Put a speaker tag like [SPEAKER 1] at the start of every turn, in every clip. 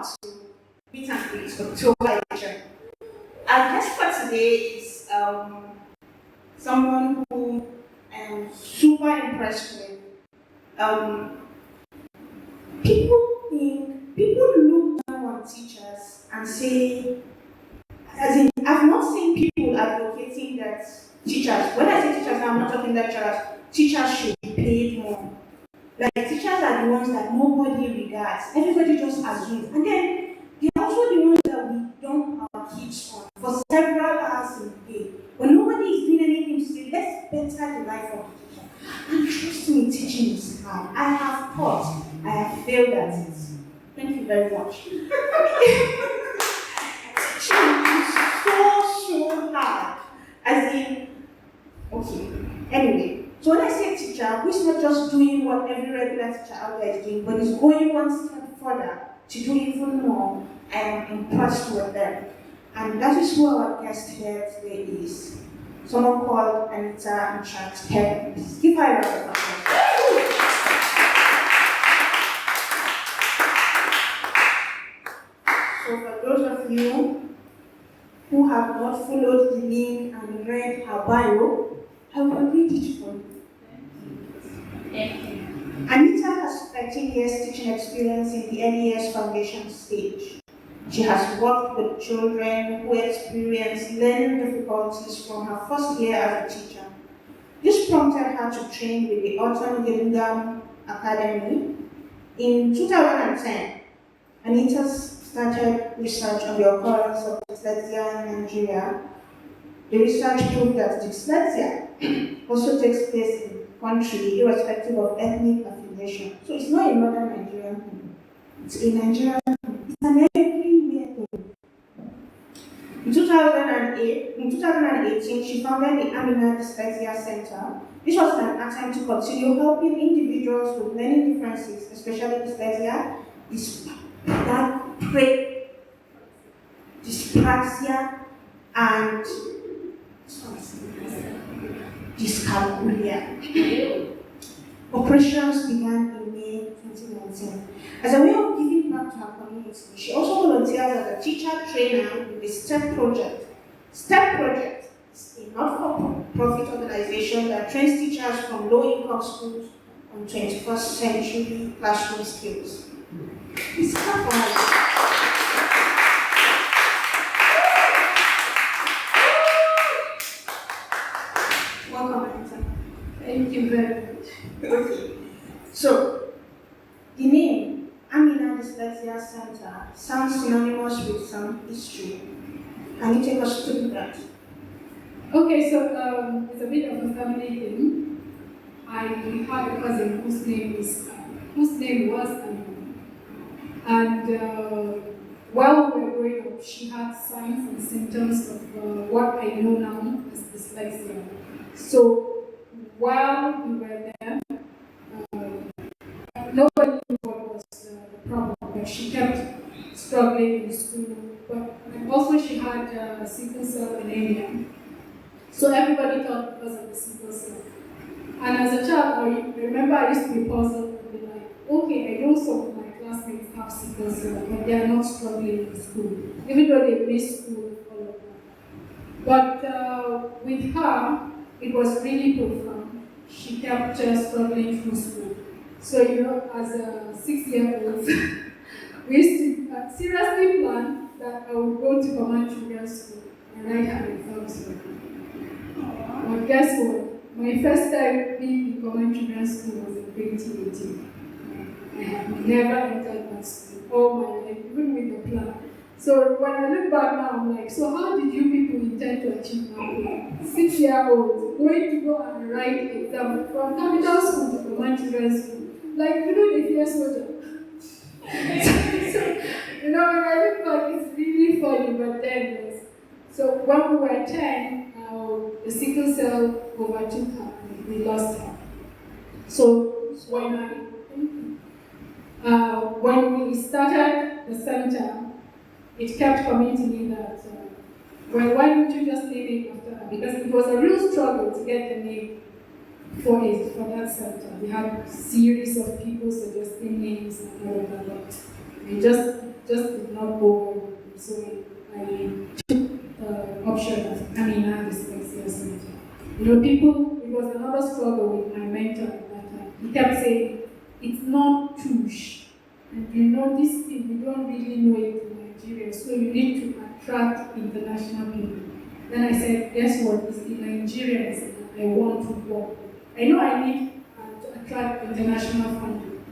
[SPEAKER 1] to meet and greet October edition. Our guest for today is someone who I'm super impressed with. People look down on teachers and say, as in, I've not seen people advocating that teachers, when I say teachers, I'm not talking lecturers, teachers should be paid more. Like, teachers are the ones that nobody regards, everybody just assumes. And then, they're also the ones that we dump our kids on for several hours in the day. But nobody is doing anything to say, let's better the life of the teacher. And trust me, teaching is hard. I have taught, I have failed at it. Thank you very much. Teaching is so hard. As in, okay. Anyway, so when I say teacher, who's not just doing what every regular teacher out there is doing, but is going one step further to do even more, I am impressed with them. And that is who our guest here today is. Someone called Anita Nchat Kevin. Please give her a round of applause. So for those of you who have not followed the link and read her bio, I will read it for you.
[SPEAKER 2] Thank you.
[SPEAKER 1] Anita has 13 years teaching experience in the early years foundation stage. She has worked with children who experience learning difficulties from her first year as a teacher. This prompted her to train with the Autumn Gillingham Academy. In 2010, Anita started research on the occurrence of dyslexia in Nigeria. The research proved that dyslexia also takes place in the country irrespective of ethnic affiliation. So it's not a northern Nigerian thing, it's a Nigerian thing. It's an everywhere thing. In 2018, she founded the Amina Dyslexia Centre. This was an attempt to continue helping individuals with learning differences, especially dyslexia, dyspraxia, and dyscalculia. Operations began in May 2019. As a way of giving back to her community, she also volunteers as a teacher trainer with the STEP project. STEP project is a not-for-profit organization that trains teachers from low-income schools on 21st century classroom skills. Please clap for her. Welcome, Anita.
[SPEAKER 2] Thank you very much.
[SPEAKER 1] Okay. So, the name Amina Dyslexia Centre sounds synonymous with some history. Can you take us through that?
[SPEAKER 2] Okay, so it's a bit of a family thing. I had a cousin whose name was Amina. And while we were growing up, she had signs and symptoms of what I know now as dyslexia. So while we were there, nobody knew what was the problem, but she kept struggling in school. And also she had sickle cell anemia. So everybody thought because of the sickle cell. And as a child, I remember I used to be puzzled and be like, okay, I know some of my classmates have sickle cell, but they are not struggling in school, even though they miss school, all of that. But with her, it was really profound. She kept struggling through school. So, as a 6-year-old, we used to seriously plan that I would go to command children's school and write her exams. But guess what? My first time being in command children's school was in 2018. I have never entered that school all my life, even with the plan. So when I look back now, I'm like, so how did you people intend to achieve that plan? 6-year-olds going to go and write exam from capital school to command children's school. Like, the fear soldier. So, when I look back, it's really funny, but then, yes. So when we were 10, the sickle cell overtook her and we lost her. So when we started the center, it kept coming to me that, why don't you just name it after her? Because it was a real struggle to get the name for that center. We had a series of people suggesting names and all of that. I just did not go well. So I took the option of Amina Dyslexia Centre. People, it was another struggle with my mentor at that time. He kept saying, it's not tush. And this thing, we don't really know it in Nigeria, so you need to attract international people. Then I said, guess what? It's the Nigerians that I want to work with. I know I need to attract international funding,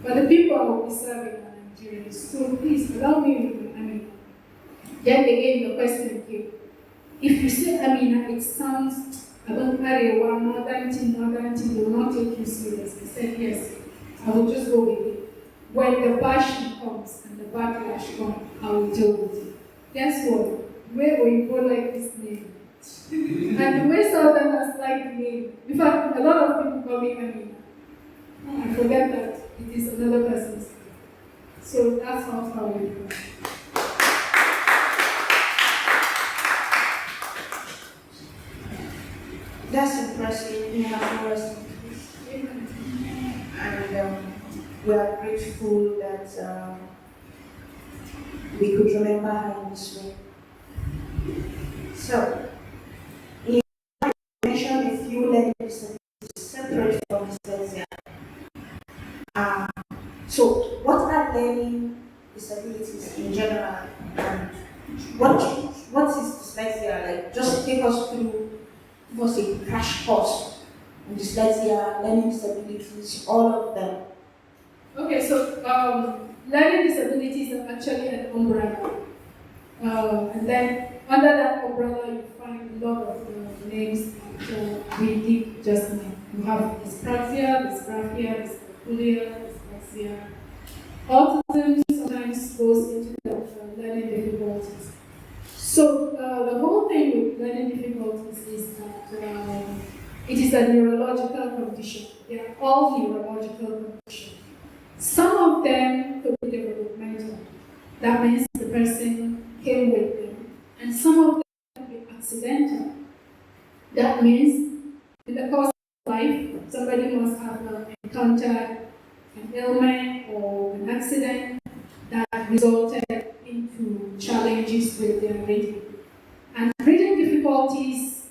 [SPEAKER 2] but the people I will be serving are Nigerians. So please allow me with Amina. Then again, the question came. If you say Amina, it sounds about Arewa, northern thing, they will not take you serious. I said, yes, I will just go with it. When the bashing comes and the backlash comes, I will deal with it. Guess what? Where will you go like this name? And the way Southerners like the name. In fact, a lot of people call me Amina. I forget that it is another person's name. So that's how far we go.
[SPEAKER 1] That's impressive. You have no rest in peace. And we are grateful that we could remember her in this way. So, you mentioned a few learning disabilities separate from dyslexia. So, what are learning disabilities in general, and what is dyslexia like? Just take us through, give us a crash course on dyslexia, learning disabilities, all of them.
[SPEAKER 2] Okay, so learning disabilities are actually an umbrella. And then under that umbrella, you find a lot of names that we did just now. You have dyspraxia, dysgraphia, dyscalculia, dyslexia. Autism sometimes goes into the learning difficulties. So the whole thing with learning difficulties is that it is a neurological condition. They are all neurological conditions. Some of them could be developmental. That means the person came with them. And some of them could be accidental. That means in the course of life, somebody must have encountered an ailment or an accident that resulted into challenges with their reading. And reading difficulties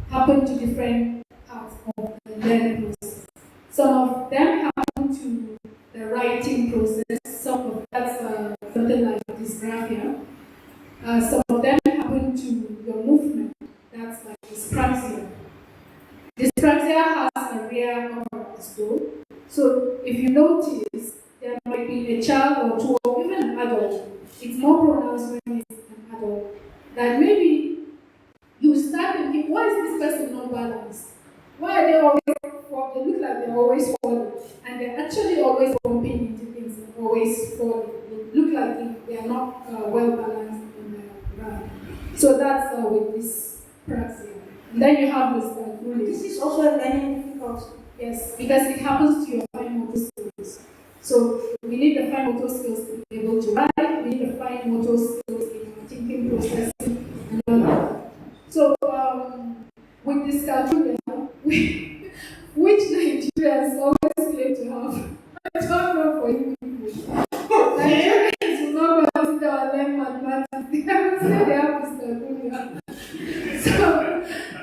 [SPEAKER 2] happen to different parts of the learning process. Some of them happen to the writing process, some of that's something like dysgraphia. Some of them happen to your movement, that's like dyspraxia. Dyspraxia has a rare occurrence though. So if you notice, there might be a child or two or even an adult. It's more pronounced when it's an adult. That maybe you start thinking, why is this person not balanced? Why are they always falling? They look like they're always falling. And they're actually always bumping into things and always falling. They look like they are not well balanced in the ground. So that's with this praxia. And then you have this
[SPEAKER 1] This is also a learning difficulty.
[SPEAKER 2] Yes, because it happens to your fine motor skills. So we need the fine motor skills to be able to write, we need the fine motor skills in our thinking processing and all that. So with this calculation, which Nigerians always claim to have, I don't know for you people. Nigerians will not consider or learn mathematics. They haven't said they have dyscalculia. So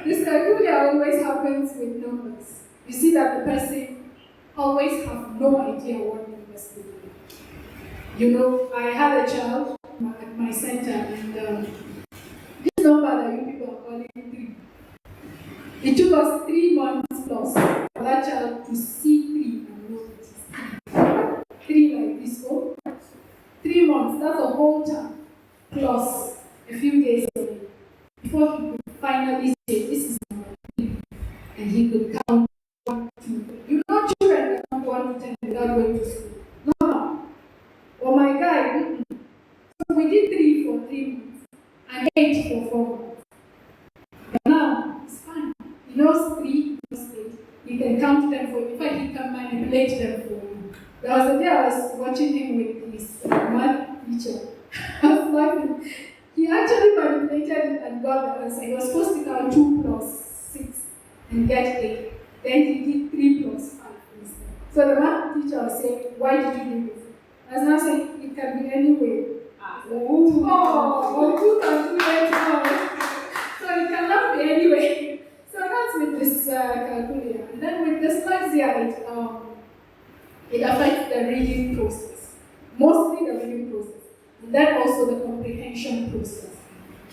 [SPEAKER 2] dyscalculia always happens with numbers. You see that the person always have no idea what numbers they do. I had a child at my center, and this number that you people are calling 3. It took us 3 months plus for that child to see 3 and know it is 3 like this. Oh, 3 months, that's a whole time, plus a few days away, before he could finally say, this is number 3. And he could count 1, 2. Children that count 1 to 10 without going to school. No. Oh my God. So we did 3 for 3 months and 8 for 4 months. But now, it's fine. He knows 3, he knows 8. He can count them for you. In fact, he can manipulate them for you. There was a day I was watching him with his math teacher. I was laughing. He actually manipulated it and got the answer. He was supposed to count 2 plus 6 and get 8. Then he did 3 plus 5 instead. So the math teacher was saying, why did you do this? As I say, it can be anywhere.
[SPEAKER 3] Oh.
[SPEAKER 2] Oh, who can do that? So it cannot be anywhere. So that's with this calculator. And then with dyslexia, it affects the reading process, mostly the reading process, and then also the comprehension process.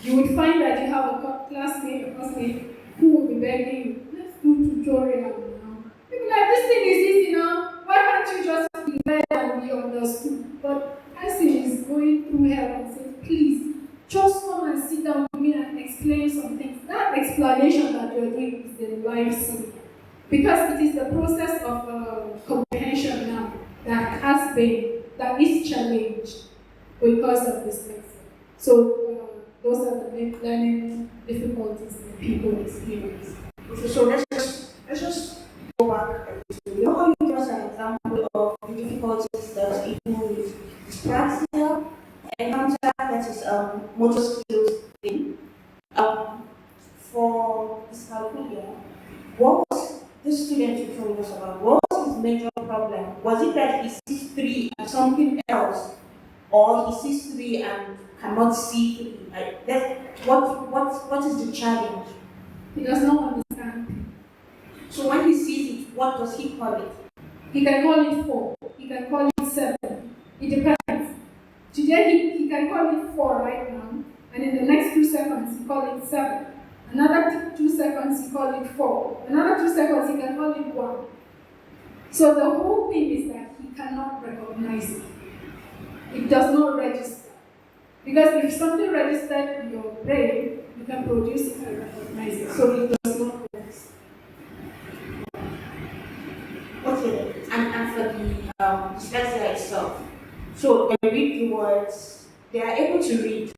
[SPEAKER 2] You would find that you have a classmate or classmate who will be begging you, let's do tutorial now. You'll be like, this thing is easy now. Why can't you just be there and be understood? But person is going through hell and says, please, just come and sit down with me and explain some things. That explanation that you're doing is the life saving. Because it is the process of comprehension now that is challenged because of dyslexia. So those are the main learning difficulties that people experience.
[SPEAKER 1] So let's just go back a bit. You know how you give us an example of the difficulties that people with dyspraxia encounter, that is motor skills thing. For dyscalculia, what was this student you told us about? What was his major problem? Was it that he sees three and something else, or he sees three and cannot see three? Like what is the challenge?
[SPEAKER 2] He does not understand.
[SPEAKER 1] So when he sees it, what does he call it?
[SPEAKER 2] He can call it 4, he can call it 7. It depends. Today he can call it 4 right now, and in the next 2 seconds he call it 7. Another 2 seconds he call it 4. Another 2 seconds he can call it 1. So the whole thing is that he cannot recognize it. It does not register. Because if something registered in your brain, you can produce it and recognize it. So it does not register.
[SPEAKER 1] Okay, and for the dyslexia itself, so they read the words, they are able to read,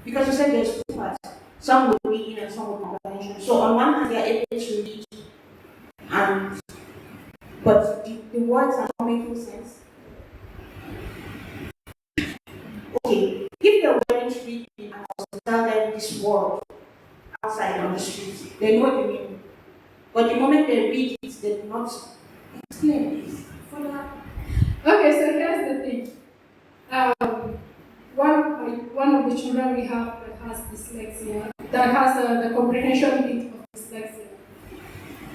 [SPEAKER 1] because you said there's two parts. Some will read and some will comprehension. So on one hand, they are able to read, and but the words are not making sense. Okay, if they weren't reading and I was to tell them this word outside on the street, they know what they mean. But the moment they read it, they do not explain this.
[SPEAKER 2] Okay, so here's the thing. One of the children we have that has dyslexia, that has the comprehension bit of dyslexia,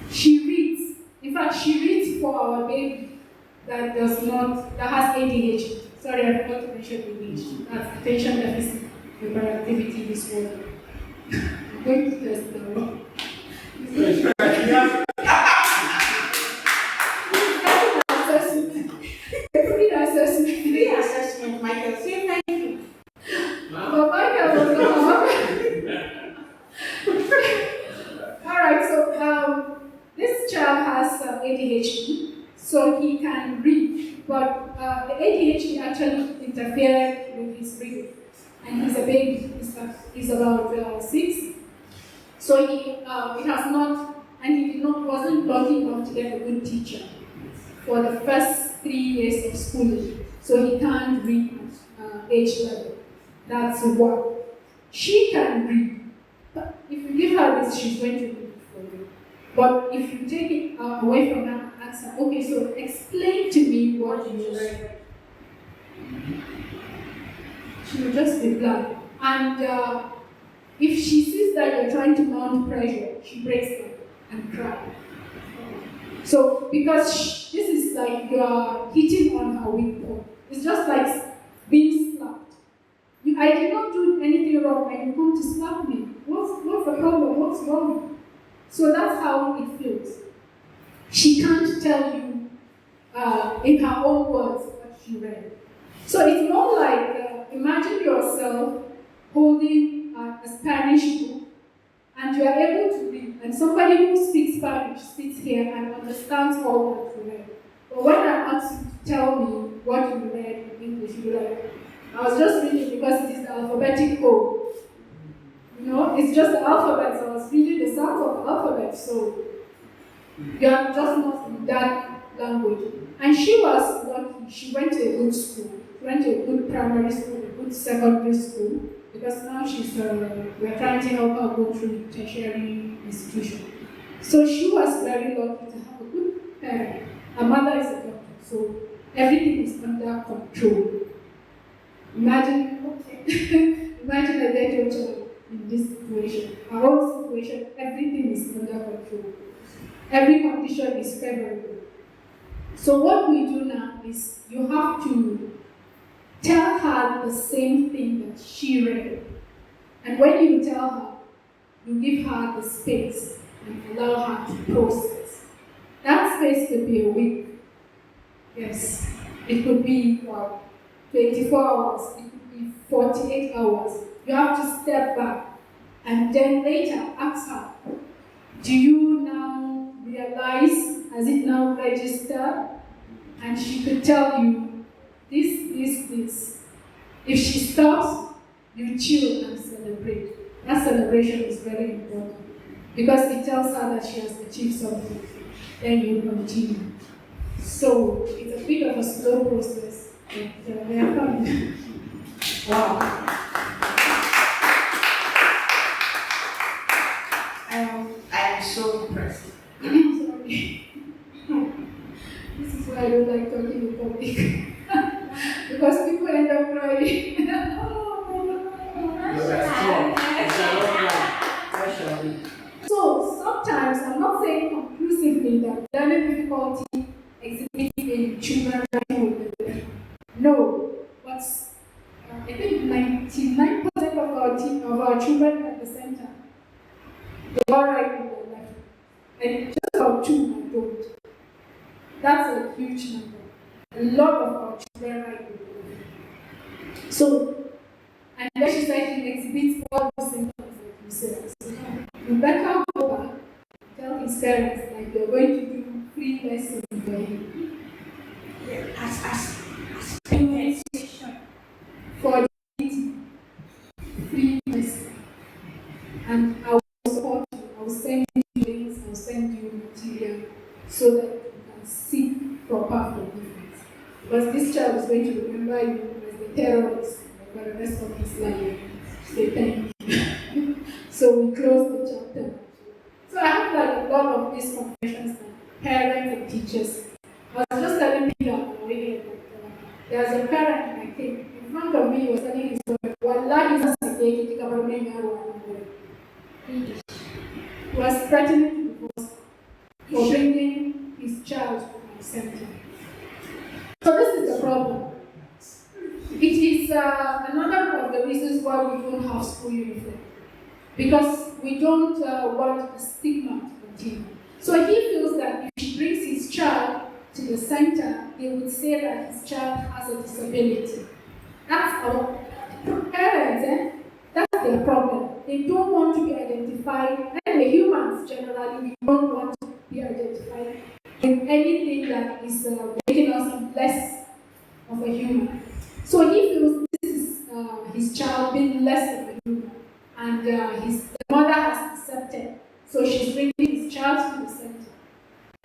[SPEAKER 2] she reads. In fact, she reads for our baby that has ADHD. Sorry, I forgot to mention ADHD. That's attention deficit hyperactivity disorder. I'm going to test now.
[SPEAKER 1] Free assessment, Michael. Say thank you.
[SPEAKER 2] But Michael was not. Alright, so this child has ADHD, so he can read, but the ADHD actually interfered with his reading. And he's a baby, he's about 6. So it has not, and he wasn't lucky enough to get a good teacher for the first 3 years of schooling. So he can't read at age level. That's one. She can read. But if you give her this, she's going to read it for you. But if you take it away from her and ask her, okay, so explain to me what you read, she will just be blank. And if she sees that you're trying to mount pressure, she breaks down and cries. So, because this is like you are hitting on her weak point. It's just like being slapped. I did not do anything wrong and you come to slap me. What's the problem? What's wrong? So that's how it feels. She can't tell you in her own words what she read. So it's more like, imagine yourself holding a Spanish book and you are able to read, and somebody who speaks Spanish sits here and understands all that you read. But when I ask you to tell me what you read in English, you're like, I was just reading because it is the alphabetic code. You know, it's just the alphabet, so I was reading the sounds of the alphabet, so you are just not in that language. And she was lucky, she went to a good school, went to a good primary school, a good secondary school, because now we're trying to help her go through tertiary institution. So she was very lucky to have a good parent. Her mother is a doctor, so Everything is under control. Imagine, imagine a dead child in this situation. Our own situation, everything is under control. Every condition is favorable. So what we do now is you have to tell her the same thing that she read. And when you tell her, you give her the space and allow her to process. That space could be a week. Yes. It could be 24 hours. It could be 48 hours. You have to step back and then later ask her, do you now realize, has it now registered? And she could tell you this. If she stops, you chill and celebrate. That celebration is very important because it tells her that she has achieved something. Then you continue. So it's a bit of a slow process, but we are coming.
[SPEAKER 1] Wow. I am so impressed.
[SPEAKER 2] Sorry. This is why I don't like talking in public. Because people end up crying. So sometimes I'm not saying conclusively that learning difficulty exhibits in children no, but I think 99% of our children at the center, they all right with their life. And just about 2 don't. That's a huge number. A lot of our children right with their life. So, and then she said he exhibits all the symptoms that you said. You better go back and tell his parents like they're going to do free lessons for him.
[SPEAKER 1] Yeah, as
[SPEAKER 2] For the free lesson. And I will support you. I will send you links, I will send you material so that you can seek proper forgiveness. Because this child is going to remember you as the terrorist for the rest of his life. Say thank you. So we close the chapter. So I have like a lot of these conversations that parents and teachers. I was just telling Peter on the way here that there's a parent I think in front of me was telling his daughter, Wallahi Sasaki, he was threatening to divorce for bringing his child to my center. So this is the problem. It is another of the reasons why we don't have school uniform. Because we don't want the stigma to continue. So he feels that if he brings his child to the center, they would say that his child has a disability. That's our parents, that's their problem. They don't want to be identified, and the humans generally, we don't want to be identified with anything that is making us less of a human. So he feels this is his child being less of a human. And the mother has accepted. So she's bringing his child to the center.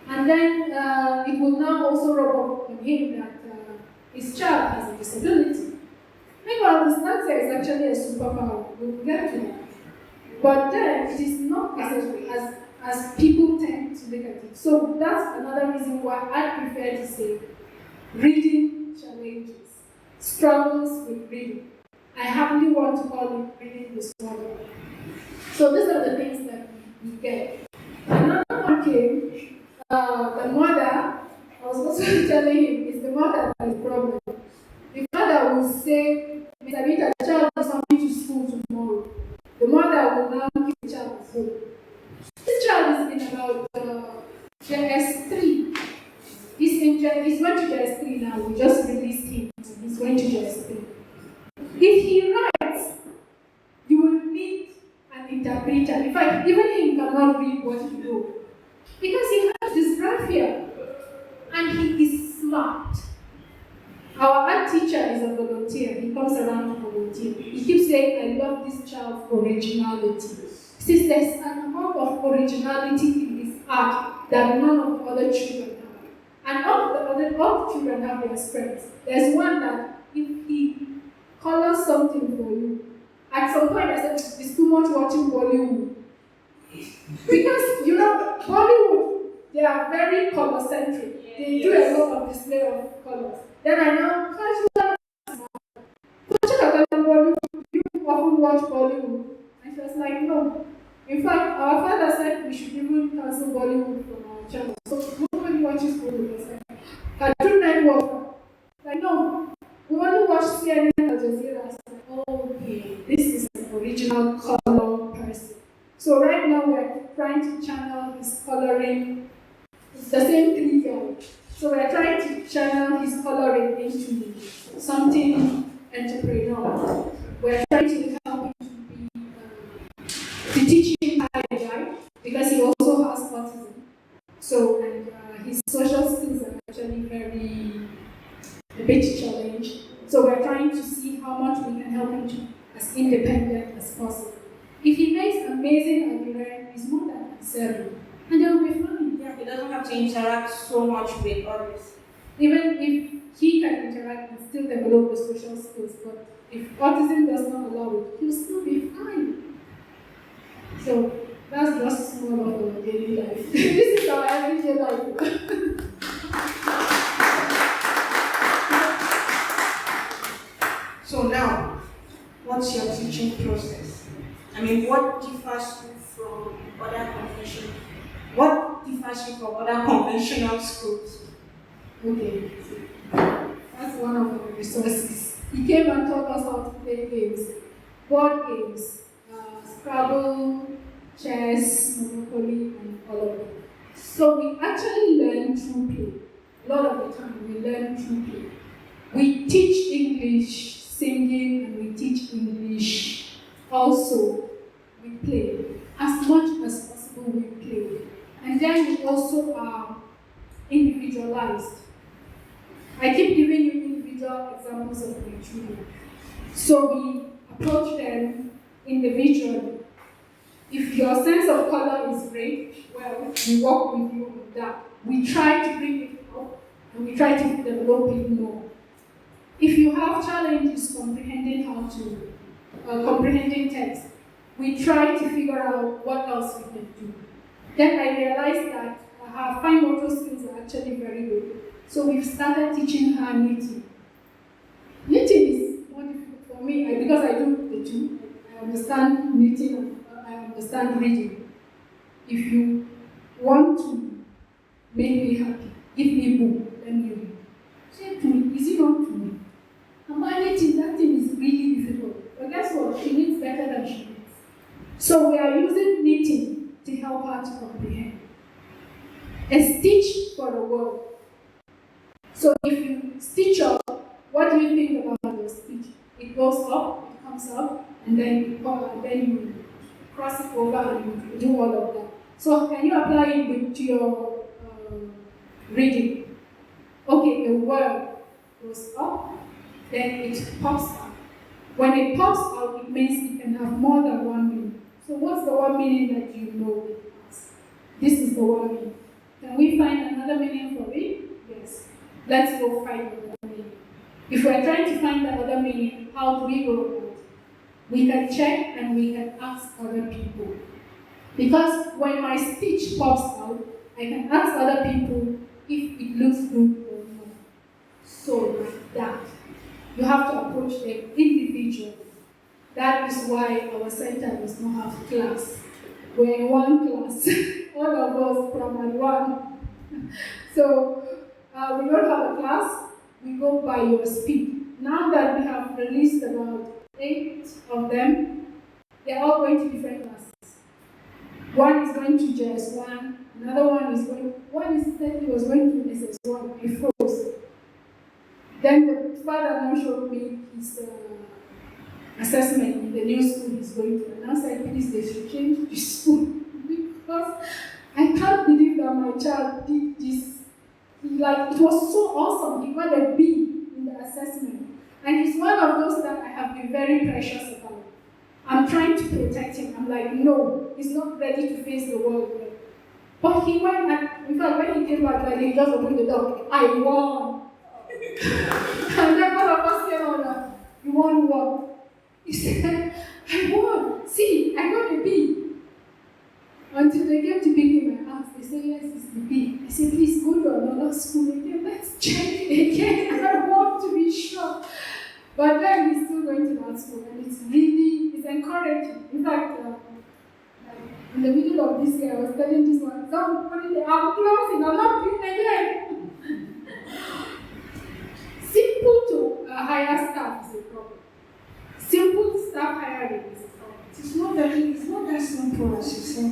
[SPEAKER 2] And then it will now also rub off on him that his child has a disability. Meanwhile, dyslexia is actually a superpower. We'll get to that. But then it is not as people tend to look at it. So that's another reason why I prefer to say reading challenges, struggles with reading. I hardly want to call it reading disorder. So these are the things that we get. Another one came, the mother, I was also telling him, is the mother that is the problem. The mother will say, Mr. Anita, the child is coming to school tomorrow. The mother will now keep the child at home. This child is in about JS3. He's going to JS3 now. We just released him. He's going to JS3. If he writes, you will need an interpreter. In fact, even he cannot read what he wrote. Because he has dysgraphia. And he is smart. Our art teacher is a volunteer. He comes around to volunteer. He keeps saying, I love this child's originality. Since there's an amount of originality in his art that none of the other children have. And all the children have their strengths. There's one that if he colors something for you, at some point I said, it's too much watching Bollywood. Because, Bollywood, They are very color-centric. They do a lot of display of colors. Then I now casually Bollywood, you often watch Bollywood. And she was like, no. In fact, our father said we should even cancel Bollywood from our channel. So nobody watches Bollywood. I was like, Cartoon Network. Like, no. We only watch CNN and Al Jazeera. I was like, okay, this is an original color person. So right now we're trying to channel his coloring. It's the same three guys. So we're trying to channel his coloring into something entrepreneurial. We're trying to help him to teach him how to drive because he also has autism. So, and his social skills are actually a bit challenged. So we're trying to see how much we can help him to as independent as possible. If he makes amazing argument, he's more than 7. And they'll be fine.
[SPEAKER 1] Yeah, he doesn't have to interact so much with others.
[SPEAKER 2] Even if he can interact and still develop the social skills, but if autism does not allow it, he'll still be fine. So that's just more of our daily life. This is our everyday life.
[SPEAKER 1] So now, what's your teaching process? I mean, what differs you from other conventional? What differs you from other conventional schools?
[SPEAKER 2] Okay, that's one of our resources. He came and taught us how to play games, board games, Scrabble, chess, Monopoly, and all of them. So we actually learn through play. A lot of the time we learn through play. We teach English, singing, and we teach English also with play. As much as possible we play. And then we also are individualized. I keep giving you individual examples of my children. So we approach them individually. If your sense of color is red, well, we work with you on that. We try to bring it up and we try to develop it more. If you have challenges comprehending comprehending text, we try to figure out what else we can do. Then I realized that her fine motor skills are actually very good. So we've started teaching her knitting. Knitting is more difficult for me because I do the two. I understand knitting and I understand reading. If you want to make me happy, give me a book, let me read. Say to me, is it not to me? And my knitting, that thing is really difficult. But guess what? She knits better than she knits. So we are using knitting to help her to comprehend. A stitch for the word. So if you stitch up, what do you think about your stitch? It goes up, it comes up, and then you cross it over and you do all of that. So can you apply it to your reading? Okay, a word goes up, then it pops out. When it pops out, it means it can have more than one meaning. So what's the one meaning that you know it has? This is the one meaning. Can we find another meaning for it? Yes. Let's go find another meaning. If we're trying to find the other meaning, how do we go about it? We can check and we can ask other people. Because when my stitch pops out, I can ask other people if it looks good or not. So like that. You have to approach them individually. That is why our center does not have class. We're in one class, all of us from one. So we don't have a class, we go by your speed. Now that we have released about 8 of them, they're all going to different classes. One is going to JS1, another one said he was going to SS1, he froze. Then the father now showed me his assessment in the new school he's going to. And I said, please, they should change the school. Because I can't believe that my child did this. It was so awesome. He got a B in the assessment. And he's one of those that I have been very precious about. I'm trying to protect him. I'm like, no, he's not ready to face the world yet. But he went, and in fact, when he came back, he just opened the door. I won. And then one of us came on that. You won what? He said, I won. See, I got a B. Until they came to pick me my house, they said, yes, it's the B. I said, please go to another school again. Let's check it again. I want to be sure. But then he's still going to that school, and it's encouraging. In fact, in the middle of this year, I was telling this one, somebody, I'm closing, I'm not doing it again. Simple to hire staff is a problem. Simple staff hiring is a problem.
[SPEAKER 1] It's not that simple as you said.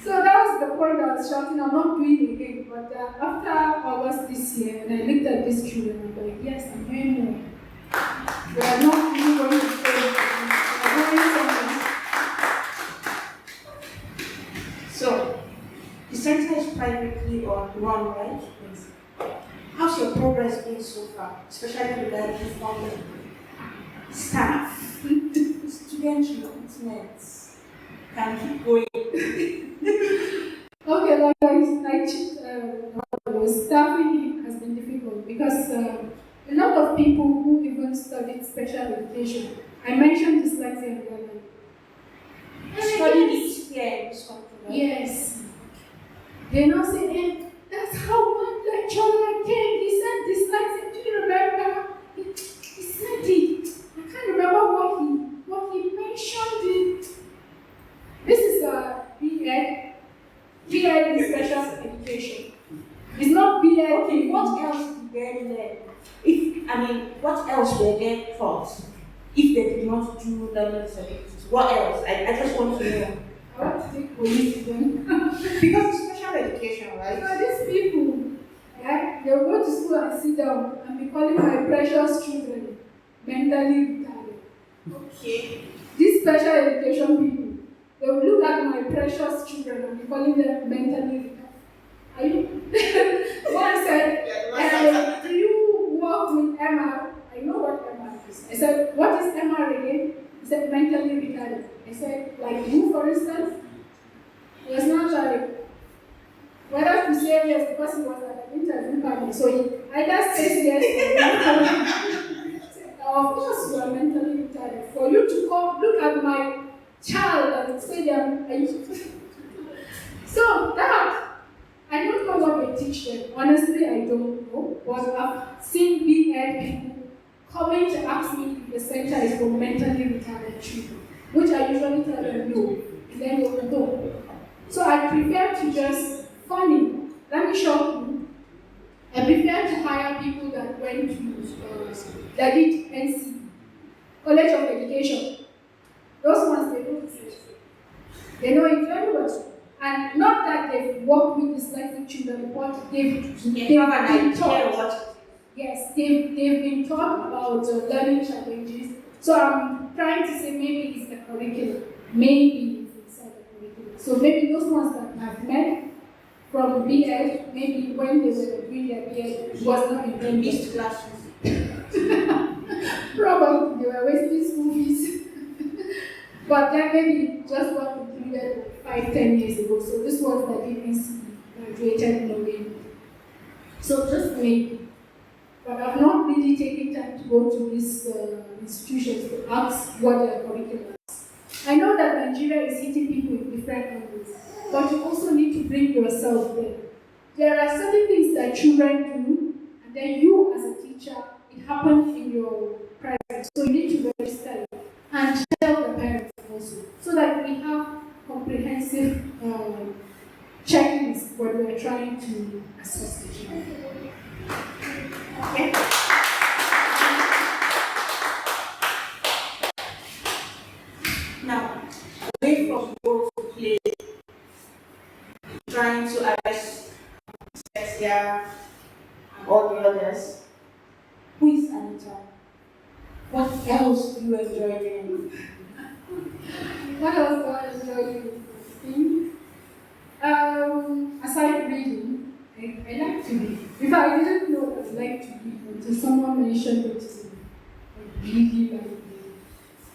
[SPEAKER 2] So that was the point I was shouting, I'm not doing it again. But after August this year, when I looked at these children, I'm like, yes, I'm doing more. We are not really going to fail. We are going somewhere.
[SPEAKER 1] So, the center is privately run, right?
[SPEAKER 2] Yes.
[SPEAKER 1] How's your progress been so far, especially regarding funding, staff, student recruitment? Can keep going.
[SPEAKER 2] Okay, staffing has been difficult because a lot of people who even studied special education, I mentioned dyslexia and learning.
[SPEAKER 1] Studying it here in this country, right?
[SPEAKER 2] Yes. They now say, hey, that's how one lecturer came. He said dyslexia. Do you remember? He said it. I can't remember what he mentioned it. This is a BEd in special education. It's not BEd.
[SPEAKER 1] Okay, what else did they learn? What else were they taught if they did not do learning disabilities? What else? I just want to know.
[SPEAKER 2] I want to take police then.
[SPEAKER 1] Because it's special education, right?
[SPEAKER 2] So these people, they'll go to school and sit down and be calling my precious children mentally retarded.
[SPEAKER 1] Okay.
[SPEAKER 2] These special education people, they will look at my precious children and be calling them mentally retarded. Are you? One said, do you work with Emma? I know what Emma is. I said, what is Emma again? He said, mentally retarded. I said, like you, for instance? He was not like, whether to say yes because he was at an interview panel. So he either says yes or of course you are mentally retarded. For you to come look at my child and say them, so that I don't know what they teach them. Honestly, I don't know. But I've seen BEd people coming to ask me if the center is for mentally retarded children, which I usually tell them no. And then they will go. So I prefer to just, funny, let me show you. I prefer to hire people that went to, that did NC, College of Education. Those ones, they know it. They know it very well. And not that they've worked with dyslexic children, but they've been taught. Yes, they've been taught about learning challenges. So I'm trying to say maybe it's the curriculum. Maybe it's inside the curriculum. So maybe those ones that I've met from BEd, maybe when they were doing their BEd, it was not in their mixed classrooms. Probably they were wasting school fees. But then maybe just got included 5-10 years ago. So this was that did NCE, graduated in a way. So just maybe. But I've not really taken time to go to these institutions to ask what their curriculum is. I know that Nigeria is hitting people in different angles, but you also need to bring yourself there. There are certain things that children do, and then you as a teacher, it happens in your presence. So you need to register it and tell the parents also, so that we have comprehensive checklists when we are trying to assess the child.
[SPEAKER 1] Okay. Now, away from role play, trying to address dyslexia and all the others, who is Anita? What else do you enjoy doing?
[SPEAKER 2] What else do I enjoy doing? Aside reading, I like to read. If I didn't know I like to read until someone mentioned it to me, I really like reading.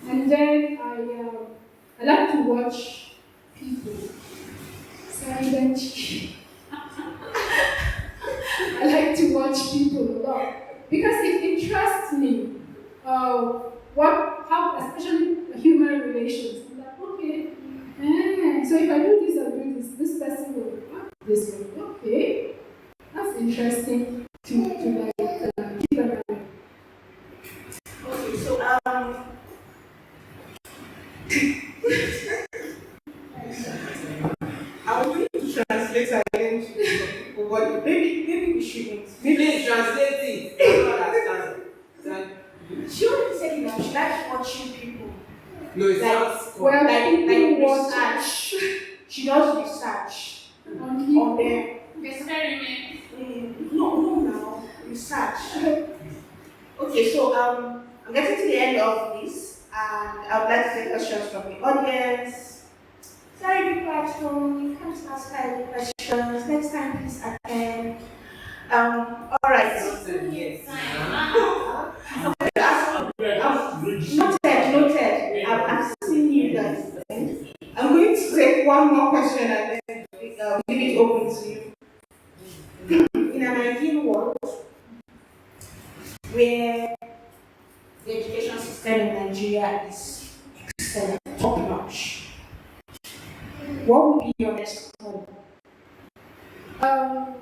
[SPEAKER 2] And then I like to watch people. Silent. I like to watch people a lot because it interests me. How, especially human relations. I'm like, okay, So if I do this and do this, this person will act this way. Okay, that's interesting to like keep an eye.
[SPEAKER 1] Okay, so I'm going to translate again to people, but maybe we shouldn't.
[SPEAKER 3] Maybe translate it. I don't understand.
[SPEAKER 1] She already said that she likes watching people.
[SPEAKER 3] No, it
[SPEAKER 1] Like,
[SPEAKER 3] sounds
[SPEAKER 2] Well,
[SPEAKER 1] like
[SPEAKER 2] people
[SPEAKER 1] research. She does research
[SPEAKER 2] on
[SPEAKER 1] on them.
[SPEAKER 4] Experiment.
[SPEAKER 1] No, now research. Okay, so I'm getting to the end of this, and I would like to take questions from the audience. Sorry, people at home, you can't ask any questions. Next time, please attend. All right.
[SPEAKER 3] yes.
[SPEAKER 1] Noted. I'm asking you guys. I'm going to take one more question and then leave it open to you. In an ideal world where the education system in Nigeria is excellent, top notch, what would be your next goal?
[SPEAKER 2] I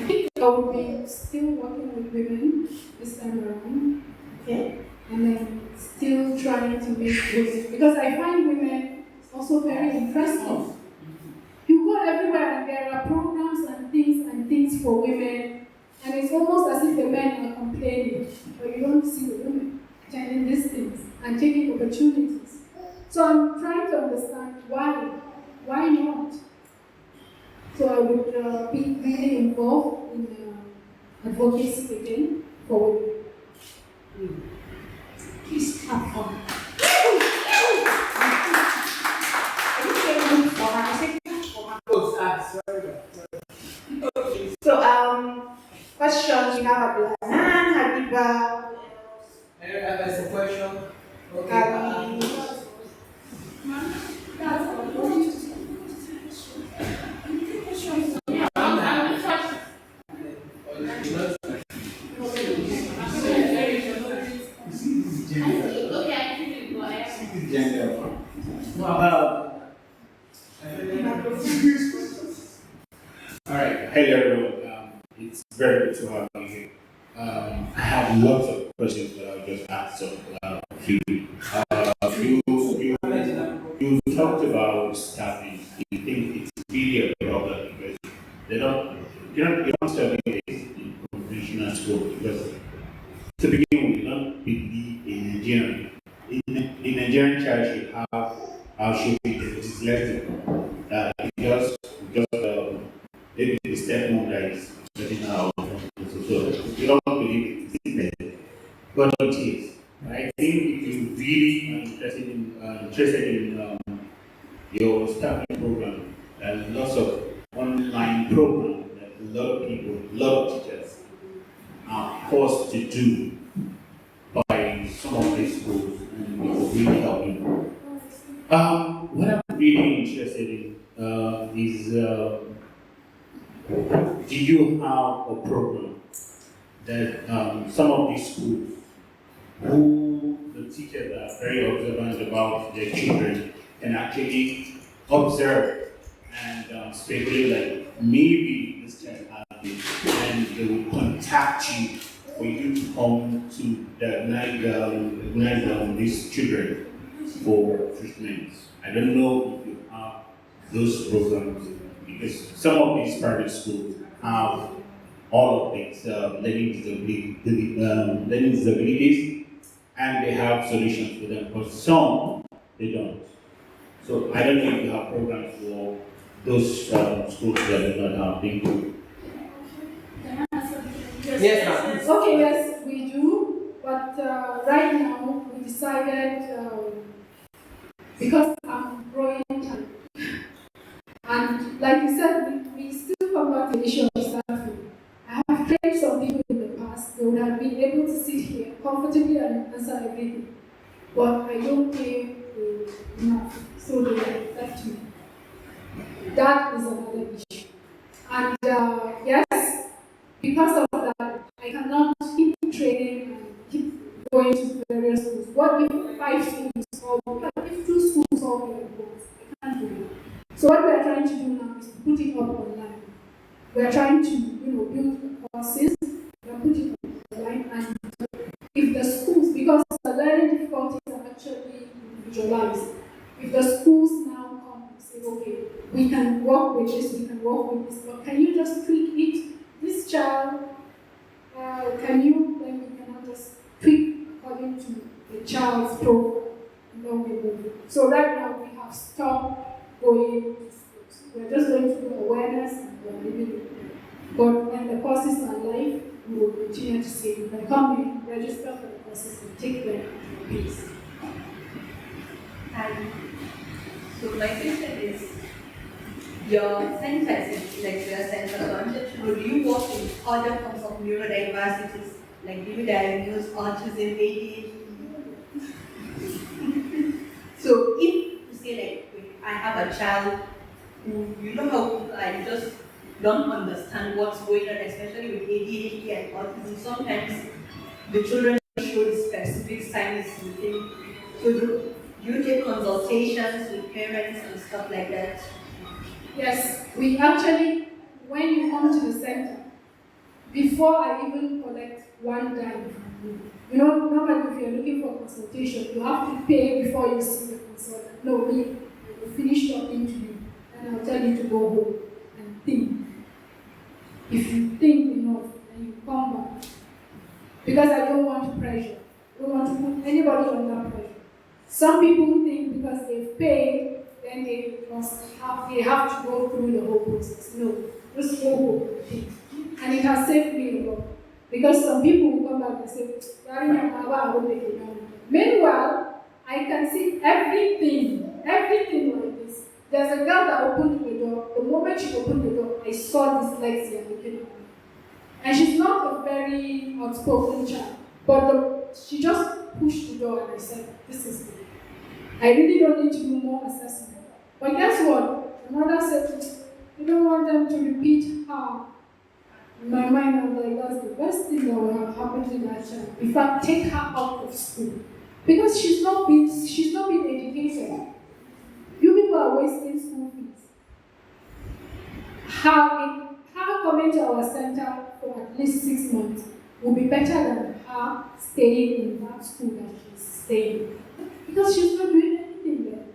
[SPEAKER 2] think I would be still working with women this time around,
[SPEAKER 1] Okay.
[SPEAKER 2] and then still trying to make women, because I find women also very interesting. You go everywhere and there are programs and things for women, and it's almost as if the men are complaining, but you don't see the women attending these things and taking opportunities. So I'm trying to understand why not? So I would be really involved in advocacy again for women. Please have fun.
[SPEAKER 1] So, questions we have Abdulhanan, Habiba,
[SPEAKER 3] There's a question. Okay.
[SPEAKER 1] Ali.
[SPEAKER 5] All right, hello everyone. It's very good to have you here. I have lots of questions that I'll just ask some few. You talked about staffing. You think it's really a problem because you don't study this in conventional school because to begin with, you don't believe in Nigerian. In Nigerian child should have should be dyslexic. Just maybe the stepmom that is studying now. So you don't believe it, but it is. I think if you really are interested in your staffing program, there are lots of online programs that a lot of people, a lot of teachers are forced to do by some of these schools, and it will really help you. What I'm really interested in is do you have a program that some of these schools who the teachers are very observant about their children can actually observe and speculate like maybe this child has this, and they will contact you for you to come to diagnose these children for treatment. I don't know if you have those programs because some of these private schools have all of these learning disabilities, and they have solutions for them, but some they don't. So I don't know if you have programs for those schools that do not have. Thank you.
[SPEAKER 3] Yes, ma'am.
[SPEAKER 2] Okay, yes, we do, but right now we decided, because I'm growing and like you said, we still come back to the issue of staffing. I have trained some people in the past, they would have been able to sit here comfortably and answer everything, but I don't pay enough, so they left me. That is another issue. And yes, because of that, I cannot keep training and keep going to various schools. What if 5 schools or what if 2 schools all with this, but can you just tweak it? This child, can you, then we cannot just tweak according to the child's profile, and then we move it. So right now we have stopped going to schools. We're just going to do awareness and we're leaving it there. But when the courses are live, we will continue to say you can come in, register for the courses, and take them at your pace.
[SPEAKER 4] And so my question is, your center is a dyslexia center, so I'm just sure, do you work in other forms of neurodiversities, like do you diagnose autism, ADHD? So if you say like, I have a child who, you know how I just don't understand what's going on, especially with ADHD and autism, sometimes the children show specific signs within. So do you take consultations with parents and stuff like that?
[SPEAKER 2] Yes, we actually, when you come to the center, before I even collect one dime from you, you know, normally if you're looking for consultation, you have to pay before you see the consultant. No, me, I will finish talking to you, and I'll tell you to go home and think. If you think enough, then you come back. Because I don't want to pressure. I don't want to put anybody under pressure. Some people think because they've paid, then they have to go through the whole process. No, just go home and think. And it has saved me a lot. Because some people will come back and say, meanwhile, I can see everything like this. There's a girl that opened the door. The moment she opened the door, I saw dyslexia looking at me. And she's not a very outspoken child, but she just pushed the door and I said, this is it. I really don't need to do more assessment. But guess what? The mother said, you don't want them to repeat her. In my mind, I was like, that's the best thing that will have happened to that child. In fact, take her out of school. Because she's not been educated. You people are wasting school fees. Her coming to our center for at least 6 months will be better than her staying in that school that she's staying in. Because she's not doing anything there.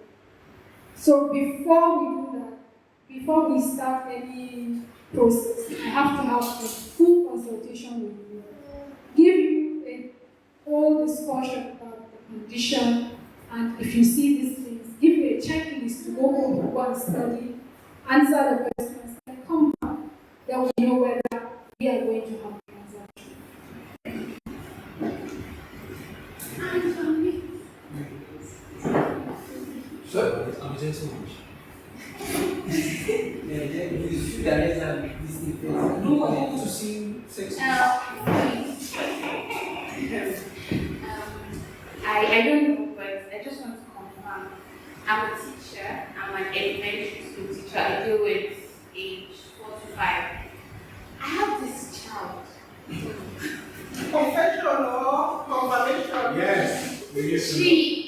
[SPEAKER 2] So before we do that, before we start any process, I have to have a full consultation with you. Give you a whole discussion about the condition, and if you see these things, give you a checklist to go home, go and study, answer the questions, and come back. Then we know whether we are going to have a transaction.
[SPEAKER 3] So, I'm just so much. Yeah, you direct and this thing first. No, I want to see sex.
[SPEAKER 6] I don't know, but I just want to confirm. I'm a teacher. I'm an elementary school teacher. I deal with age 4 to 5. I have this child.
[SPEAKER 1] Confession or confirmation?
[SPEAKER 5] Yes.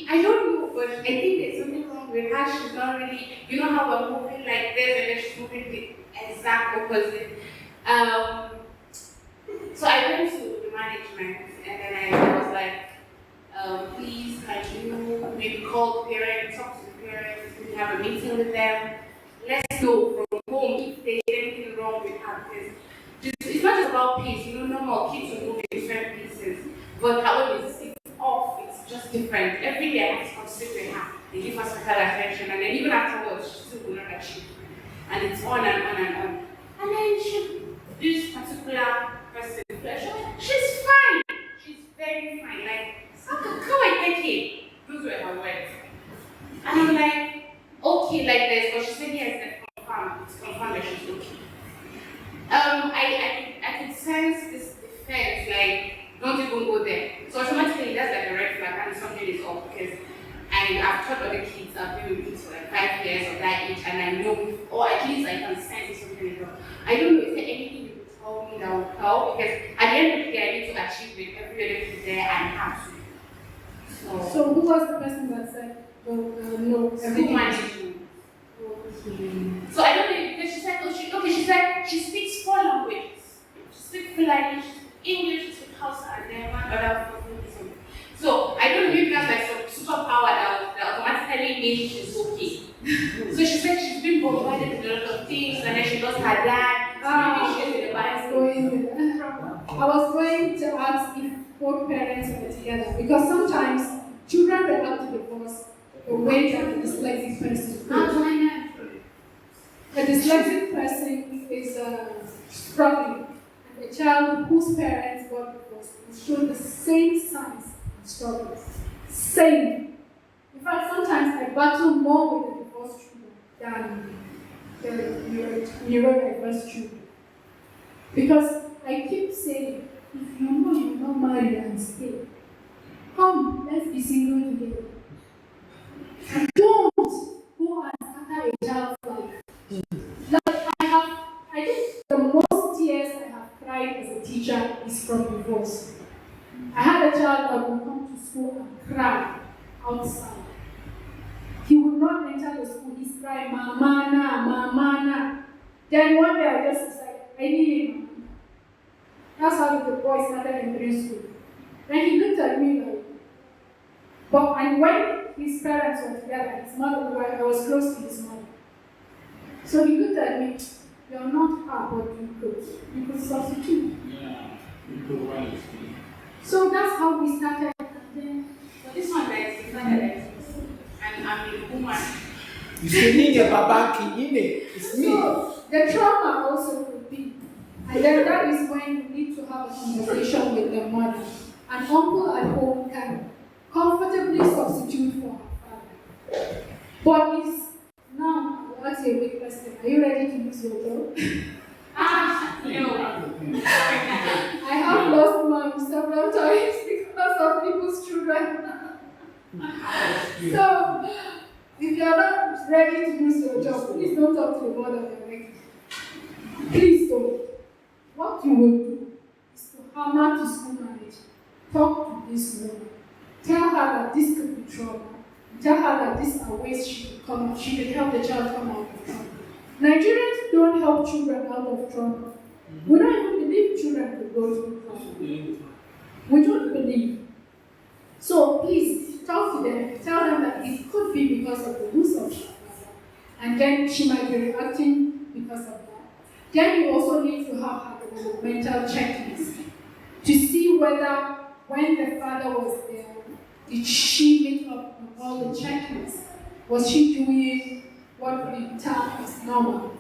[SPEAKER 6] I don't know, but I think there's something wrong with her. She's not really, you know how we're moving like this and then she's moving the exact opposite. So I went to the management and then I was like, please, can you maybe call the parents, talk to the parents, maybe have a meeting with them. Let's know from home if there's anything wrong with her. Because it's not just about pace, you know, normal kids will move in different pieces. But however, it's off, it's just different. Every day I have to come sit with her. They give her special attention, and then even afterwards, she still will not achieve. And it's on and on and on. And then this particular person, she's fine. She's very fine. Like, how I take it? Those were her words. And I'm like, okay, like this. But she said, yes, it's confirmed that she's okay. I could sense this defense, like, don't even go there. So automatically that's like a red flag and something is off because I've taught other kids, I've been with kids for like 5 years of that age and I know, or at least I can sense something is wrong. I don't know, is there anything you could tell me that will help? Because at the end of the day, I need to achieve with every other kid there and have to.
[SPEAKER 2] So who was the person that said, no,
[SPEAKER 6] School management. So I don't know, because she said, she said she speaks 4 languages. She speaks Fulani, she speaks English, she speaks Hausa, and then one other something. So I don't know, maybe that's like some superpower that automatically means she's okay. So she said she's been bombarded with a lot of things, and then she lost her dad. So maybe she's in the
[SPEAKER 2] I was going to ask if both parents were together because sometimes children react to divorce the way that the dyslexic person would. A dyslexic person is struggling, and a child whose parents got divorced will show the same signs of struggle. Same. In fact, sometimes I battle more with the divorced children than the neurodiverse children. Because I keep saying, if you know you're not married and stay, come, let's be single together. And don't go and scatter a child's life. Like I think the most tears I have cried as a teacher is from divorce. I had a child that would come to school and cry outside. He would not enter the school, he's crying, Mama, Mama. Then one day I just decided, I need him. That's how the boy started entering school. Then he looked at me like, and when his parents were together, his mother, I was close to his mother. So he looked at me, you're not her, but you could substitute.
[SPEAKER 5] Yeah, you could run it.
[SPEAKER 2] So that's how we started.
[SPEAKER 6] So this one that is different and I'm a woman.
[SPEAKER 3] You say, Nina Babaki, Nina, it's me.
[SPEAKER 2] So the trauma also could be. And then that is when you need to have a conversation with the mother. An uncle at home can comfortably substitute for her father. But it's now, I'll ask you a big question. Are you ready to lose your job?
[SPEAKER 6] No.
[SPEAKER 2] I have lost mine several times because of people's children. So, if you're not ready to lose your job, please don't talk to the mother directly. Please don't. What you will do is to hammer to school manager. Talk to this woman. Tell her that this could be trauma. Tell her that these are ways she could come out. She could help the child come out of trauma. Nigerians don't help children out of trauma. We don't even believe children could go through trauma. We don't believe. So please talk to them. Tell them that it could be because of the loss of her father. And then she might be reacting because of that. Then you also need to have her mental checklist to see whether when the father was there, did she meet up on all the checklists? Was she doing what we term as normal?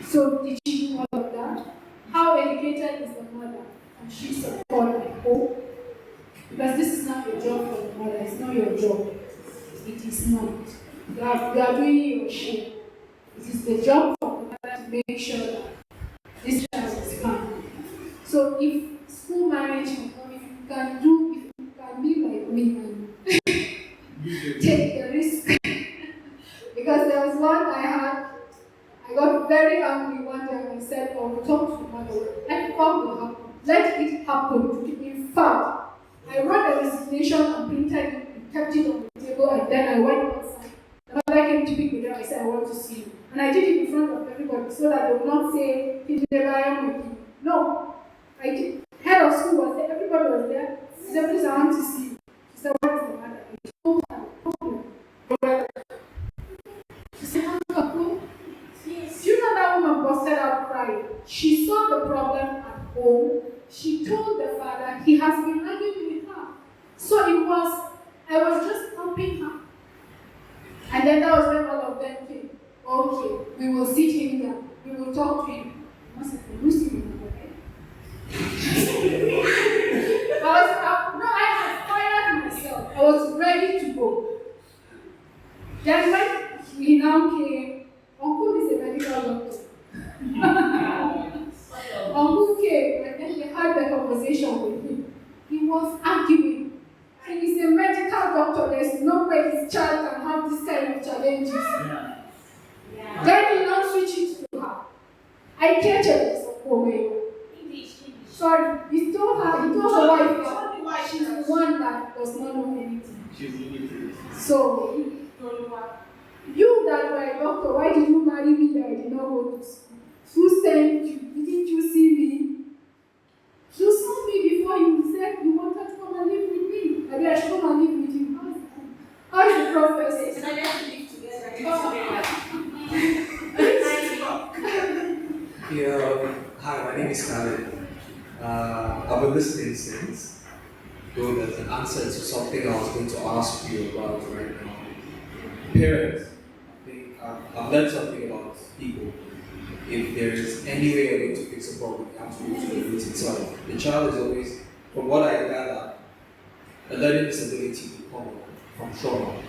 [SPEAKER 2] So did she do all of that? How educated is the mother? Can she support at home? Because this is not your job for the mother, it's not your job. It is not. You are doing your share. It is the job for the mother to make sure that this child is fine. So if school management, or if you can be like me and take the risk. Because there was one I got very angry one day and I said, oh, we talk to the mother, what will happen? Let it happen. In fact, I wrote a resignation and printed it and kept it on the table, and then I went outside. The mother came to pick me up. I said, I want to see you. And I did it in front of everybody so that they would not say, no. I did. Head of school was there, everybody was there. She said, please, I want to see you. She said, what is the matter? I told her, she said, you know that woman busted out crying. She saw the problem at home. She told the father he has been arguing with her. So I was just helping her. And then that was when all of them came. Okay, we will sit him down. We will talk to him. I must have been losing okay? I had fired myself. I was ready to go. Then when he now came, Uncle is a medical doctor. Uncle came and then he had the conversation with him. He was arguing. And he's a medical doctor. There's no way his child can have this kind of challenges. Yeah. Then he now switched it to her. I catch her English. Sorry, he told her wife that she's the one that does not know anything.
[SPEAKER 5] She's limited.
[SPEAKER 2] So, you that were a doctor, why did you marry me that I did not go to school? Who sent you? Didn't you see me? You saw me before you said you wanted to come and live with me. I should come and live with you. How is the prophecy?
[SPEAKER 4] Decided to live together.
[SPEAKER 3] I've been listening since, though there's an answer to something I was going to ask you about right now. Parents, I think I've learned something about people. If there is any way you're going to fix a problem, you have to go to the root itself. The child is always, from what I gather, a learning disability will come from trauma.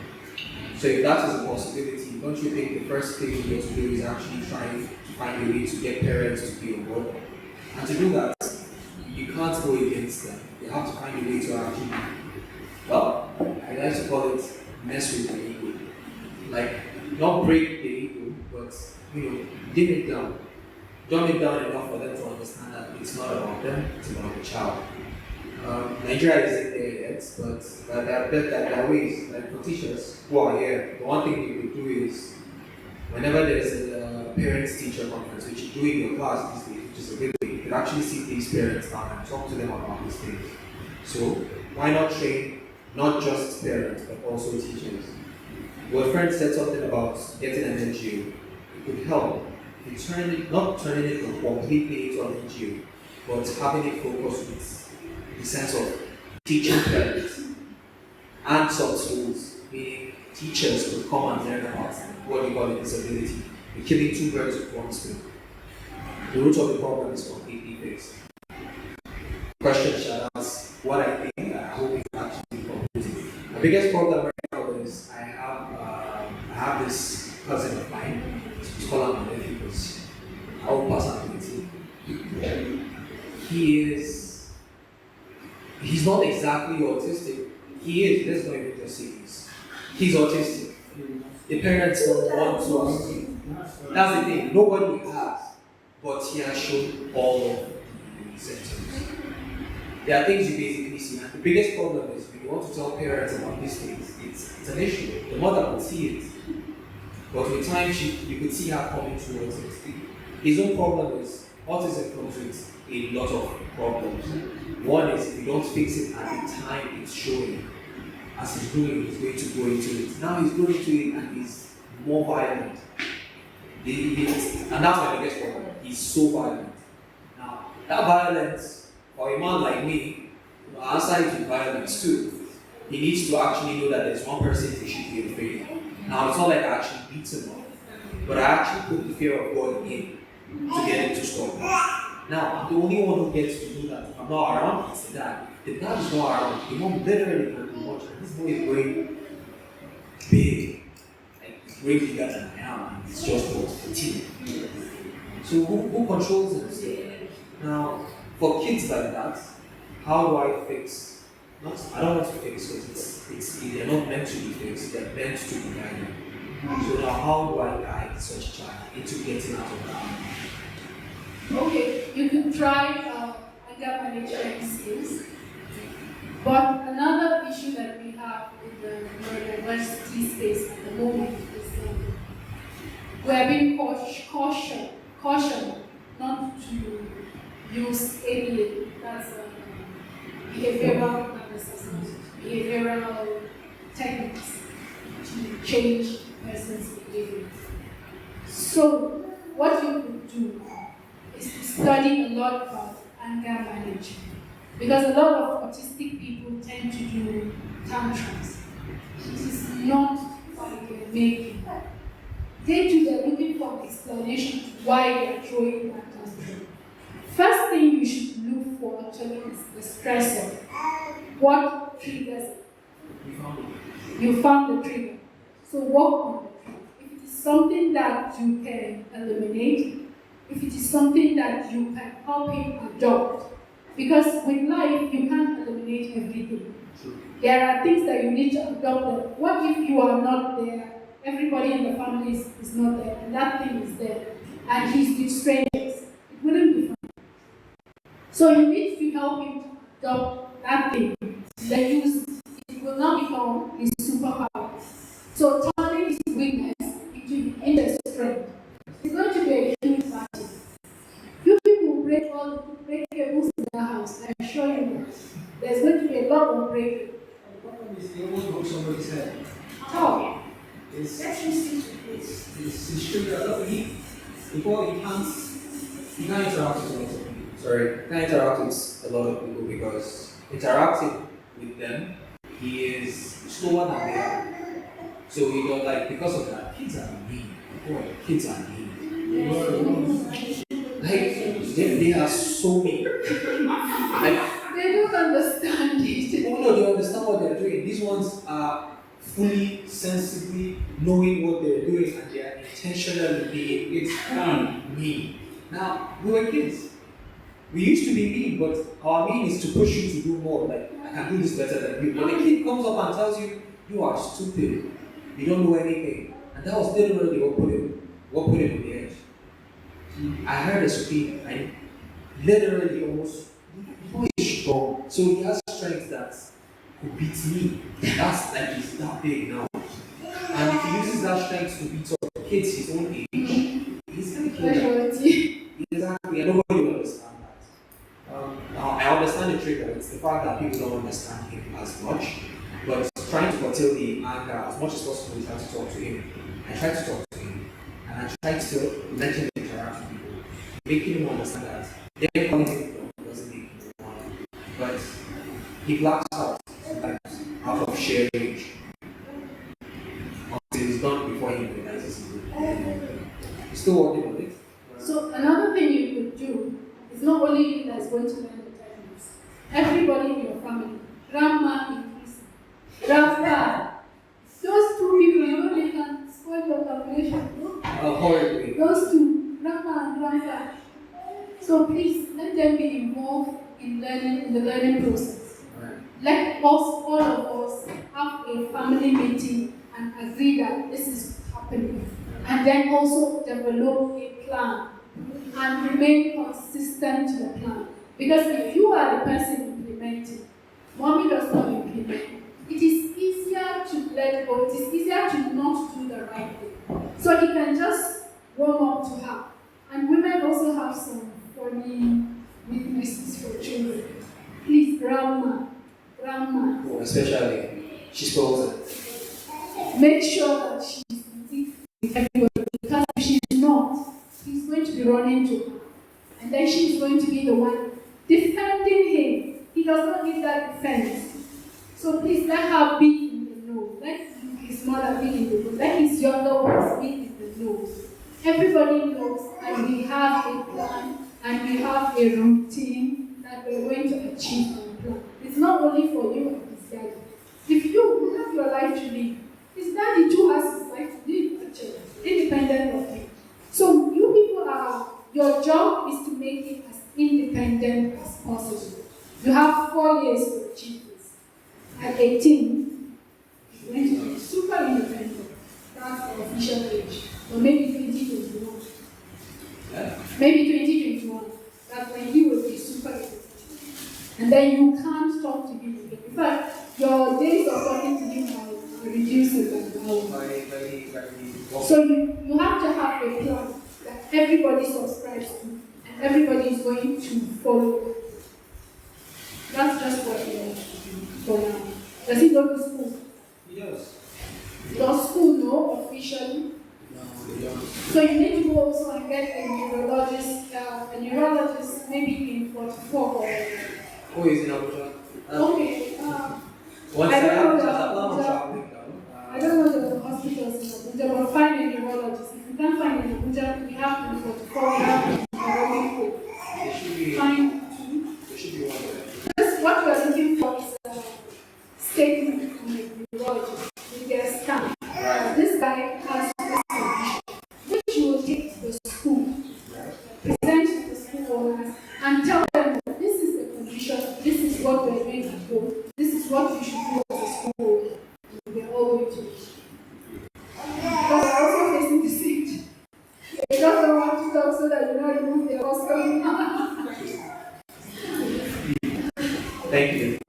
[SPEAKER 3] So if that is a possibility, don't you think the first thing you have to do is actually trying to find a way to get parents to be on board? And to do that, you can't go against them. You have to find a way to actually, well, I like to call it mess with the ego. Like, not break the ego, but, dim it down. Dumb it down enough for them to understand that it's not about them, it's about the child. Nigeria isn't there yet, but there are ways, like for teachers who are here, the one thing you could do is, whenever there's a parents-teacher conference, which you do in your class these days, which is a good thing, you can actually sit these parents down and talk to them about these things. So, why not train not just parents, but also teachers? Your friend said something about getting an NGO. It could help. Not turning it completely into an NGO, but having it focused with the sense of teaching parents and some schools, meaning teachers will come and learn about what you call a disability. You're killing two birds with one stone. The root of the problem is completely fixed. Question shall ask what I think. I hope it actually conclusive. The biggest problem right now is I have this cousin of mine. Let's call him my nephew because I will pass on He's not exactly autistic. He is. Let's not even just say he's autistic. The parents don't want to. That's the thing. Nobody has, but he has shown all of the symptoms. There are things you basically see. And the biggest problem is when you want to tell parents about these things, it's an issue. The mother would see it, but with time you could see her coming towards it. His own problem is autism comes with a lot of problems. One is if you don't fix it at the time it's showing, as he's doing, he's going to go into it. Now he's going into it and he's more violent. And that's my biggest problem. He's so violent. Now, that violence, for a man like me, outside to violence too, he needs to actually know that there's one person he should be afraid of. Now, it's not like I actually beat him up, but I actually put the fear of God in him to get him to stop. Now, I'm the only one who gets to do that. If I'm not around, it's the dad. The dad is not around. The mom literally can't be watching. This boy is going big. Like, it's way bigger than I am. It's just about 14. So, who controls him still? Now, for kids like that, how do I fix? I don't want to fix because they're not meant to be fixed. They're meant to be guided. So now, how do I guide such a child into getting out of that?
[SPEAKER 2] Okay, you can try anger management skills. But another issue that we have in the neurodiversity space at the moment is we are being cautioned not to use ABA, that's behavioral assessment, behavioral techniques to change a person's behavior. So, what you could do is to study a lot about anger management. Because a lot of autistic people tend to do tantrums. This is not like making. They're looking for an explanation to why they're throwing that tantrum. First thing you should look for actually is the stressor. What triggers it? You found the trigger. So work on the trigger. If it is something that you can eliminate, if it is something that you can help him adopt, because with life, you can't eliminate everything. There are things that you need to adopt. What if you are not there? Everybody in the family is not there, and that thing is there, and he's with strangers. It wouldn't be fun. So you need to help him to adopt that thing. Then it will not become his superpower. So turning his weakness into a strength. It's going to be a huge battle. You people break cables in the house. I assure you that there's going to be a lot of breaking.
[SPEAKER 3] The problem is they almost broke somebody's head.
[SPEAKER 2] How?
[SPEAKER 3] It's true that before he can't interact with a lot of people. sorry, can interact with a lot of people because interacting with them, he is slower than they are. So you know, like because of that, kids are mean. Boy, kids are mean. Like they are so mean. Like
[SPEAKER 2] They don't understand it.
[SPEAKER 3] oh no, they understand what they're doing. These ones are fully, sensibly knowing what they're doing and they are intentionally being mean. Now, we were kids. We used to be mean, but our mean is to push you to do more. Like, I can do this better than you. When a kid comes up and tells you, you are stupid, you don't know anything. And that was literally what put him on the edge. I heard a scream and literally almost, the boy is strong. So he has strength that could beat me. That's like he's that big now. And if he uses that strength to beat up kids his own age, he's gonna kill them.
[SPEAKER 2] Majority.
[SPEAKER 3] Exactly, and nobody will understand that. Now, I understand the trigger, it's the fact that people don't understand him as much, but trying to curtail the anger as much as possible, we try to talk to him. I try to talk to him, and I try to let him interact with people, making him understand that they're calling him dumb doesn't make him wrong. But he blacks out sometimes out of sheer rage until it's done before he realizes he's still working on it.
[SPEAKER 2] So another thing you could do is not only you that's going to learn the techniques. Everybody in your family, grandma increasing, grandpa, those two people, you know they can spoil your calculation. No?
[SPEAKER 3] Horribly.
[SPEAKER 2] Those two, grandma and grandpa. So please let them be involved in learning in the learning process.
[SPEAKER 3] Right.
[SPEAKER 2] Let us, all of us, have a family meeting and agree that this is happening. And then also develop a plan and remain consistent to the plan. Because if you are the person implementing, mommy does not implement, it is easier to let go, it is easier to not do the right thing. So he can just warm up to her. And women also have some funny weaknesses for children. Please, grandma,
[SPEAKER 3] Oh, especially, she spoils it.
[SPEAKER 2] make sure that she's with everybody. Because if she's not, he's going to be running to her. And then she's going to be the one defending him. He does not need that defense. So please let her be in the know. Let his mother be in the know. Let his younger ones be in the know. Everybody knows, and we have a plan, and we have a routine that we're going to achieve our plan. It's not only for you and his daddy. If you have your life to live, his daddy too has his life to live, actually, independent of you. So you people your job is to make it as independent as possible. You have 4 years to achieve this. At 18, you're going to be super independent. That's the official age. Or maybe 2021. Maybe 2021. That's when he will be super independent. And then you can't talk to him again. In fact, your days of talking to him are reducing by the hour. So you have to have a plan that everybody subscribes to and everybody is going to follow. That's just what you want to do for now. Does he go to school?
[SPEAKER 3] Yes.
[SPEAKER 2] Does school know officially?
[SPEAKER 3] No, they don't.
[SPEAKER 2] So you need to go also and get a neurologist maybe in 44 or
[SPEAKER 3] Who is in Abuja?
[SPEAKER 2] okay.
[SPEAKER 3] Once
[SPEAKER 2] I don't know
[SPEAKER 3] have
[SPEAKER 2] the
[SPEAKER 3] a plan of
[SPEAKER 2] Abuja.
[SPEAKER 3] traveling down.
[SPEAKER 2] I don't know the hospitals in Abuja, but find a neurologist. If you can't find in Abuja, we have in 44, we have in Abuja.
[SPEAKER 3] There should be,
[SPEAKER 2] Find
[SPEAKER 3] there should be one there.
[SPEAKER 2] just what we are looking for is a statement from the neurologist. You get a scan. This guy has this condition, which you will take to the school, present to the school owners, and tell them that this is the condition, this is what we're doing at home, this is what you should do as a school owner. And we're all going to it. Because we're also facing the seat. They just don't want to talk so that you know remove their custom.
[SPEAKER 3] Thank you.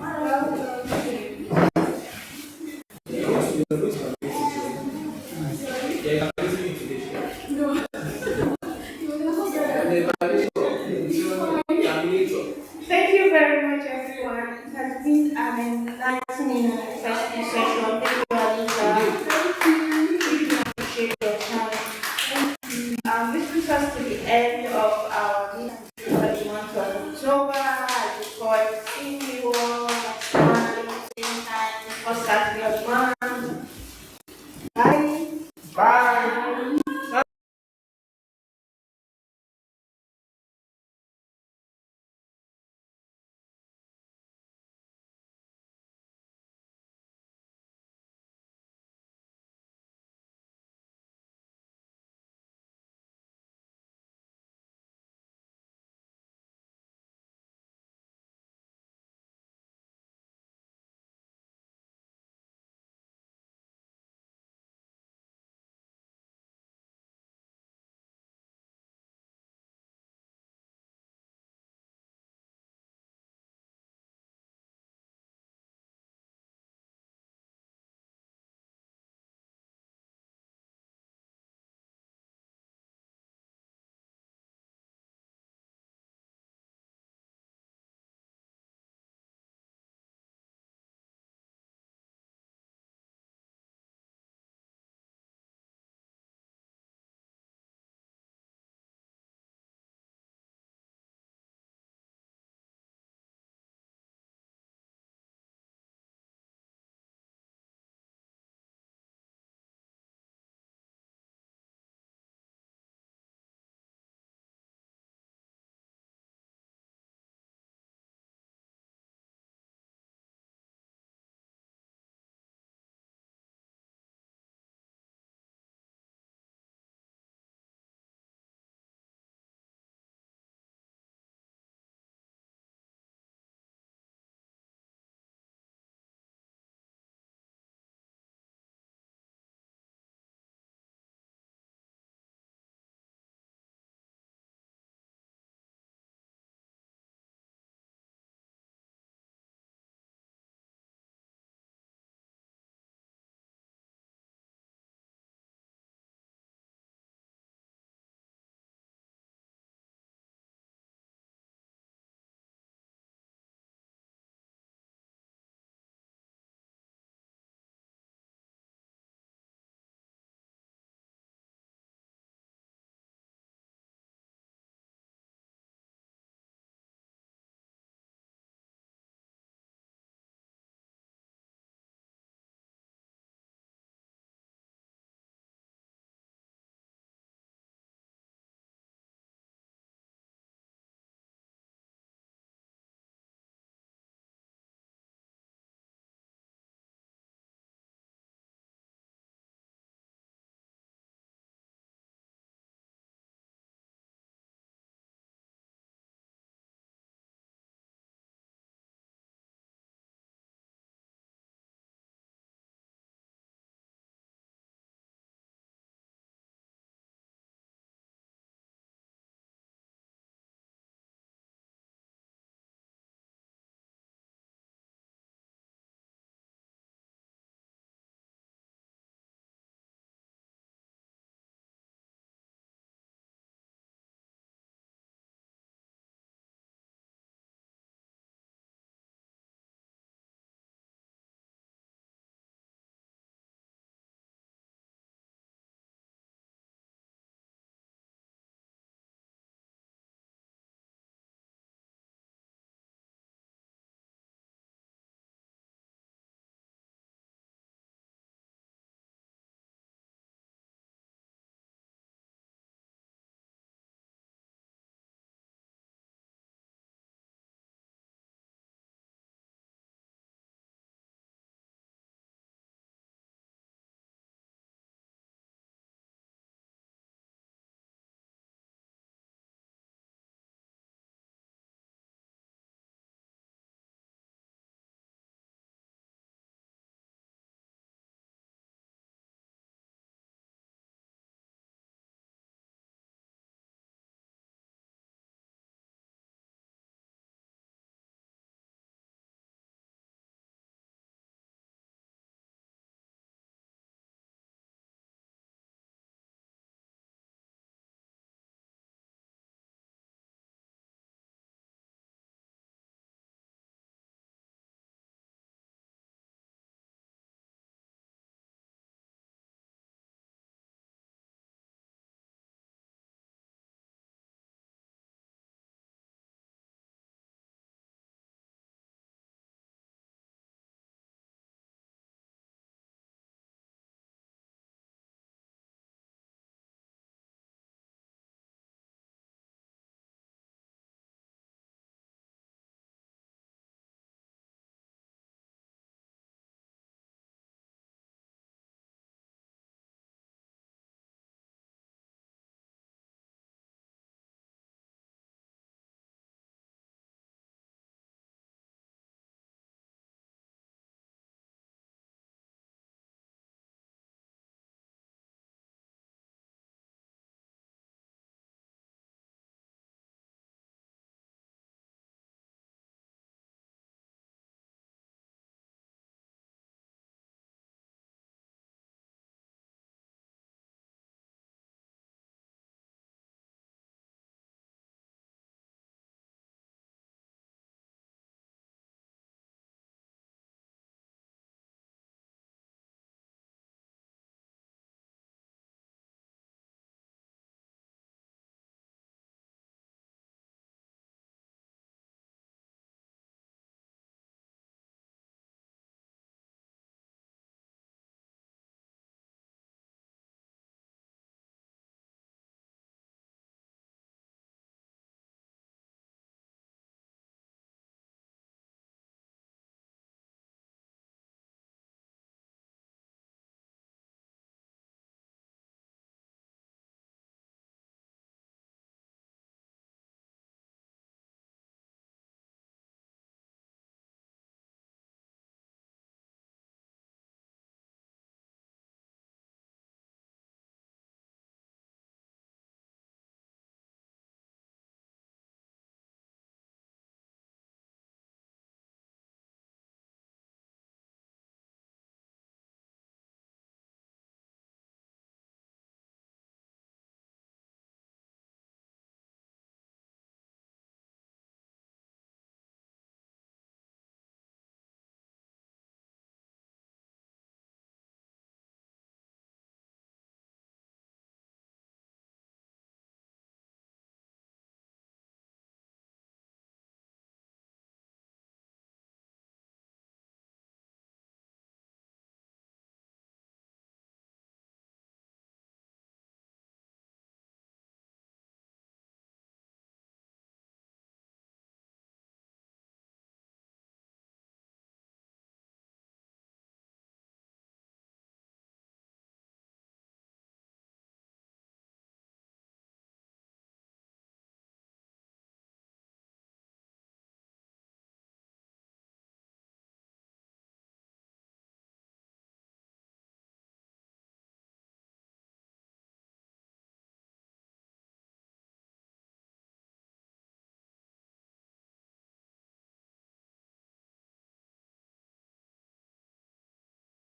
[SPEAKER 1] Thank you very much, everyone. It has been an enlightening and interesting session. Thank you, Anita. Really appreciate your time. This brings us to the end of our meeting for the month of I look forward to seeing you all next time, same time, for Saturday.